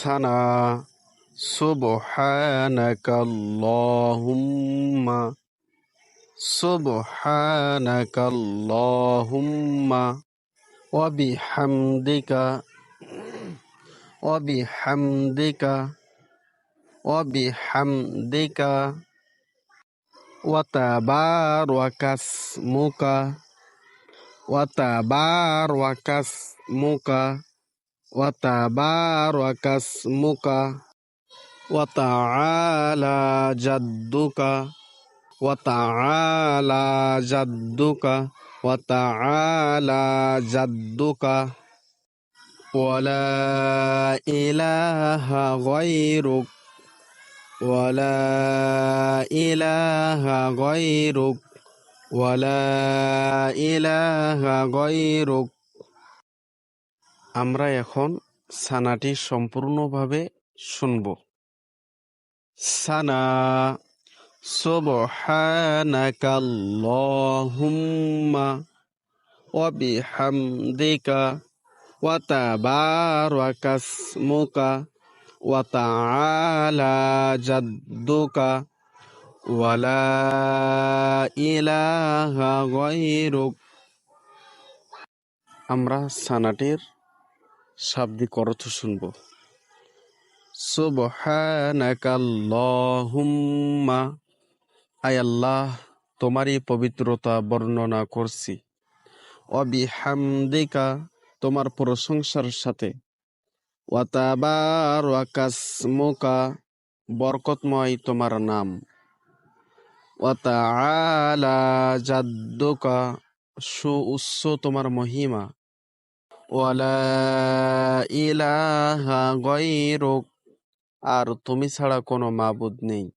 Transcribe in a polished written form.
সানা সুবহানাকাল্লাহুম্মা সুবহানাকাল্লাহুম্মা ওয়া বিহামদিকা ওয়া বিহামদিকা ওয়া বিহামদিকা ওয়া তাবারাকাসমুকা ওয়া তাবারাকাসমুকা ওয়া তাবারাকাসমুকা ওয়া তাআলা জাদ্দুকা ওয়া তাআলা জাদ্দুকা ওয়া তাআলা জাদ্দুকা ওয়া লা ইলাহা গায়রুক ওয়া লা ইলাহা গায়রুক ওয়া লা ইলাহা গায়রুক। আমরা এখন সানাটি সম্পূর্ণভাবে শুনব। সানা সুবহানাকাল্লাহুম্মা ওয়া বিহামদিকা ওয়া তাবারাকাসমুকা ওয়া তাআলা জাদ্দুকা ওয়া লা ইলাহা গায়রুক। আমরা সানাটির শাব্দিক অর্থ শুনব। সুবহানাকাল্লাহুম্মা, আয় আল্লাহ, তোমারই পবিত্রতা বর্ণনা করছি। ওয়া বিহামদিকা, তোমার প্রশংসার সাথে। ওয়া তাবারাকাসমুকা, বরকতময় তোমার নাম। ওয়া তাআলা জাদ্দুকা, সুউচ্চ তোমার মহিমা। ওয়া লা ইলাহা গায়রুক, আর তুমি ছাড়া কোনো মাবুদ নেই।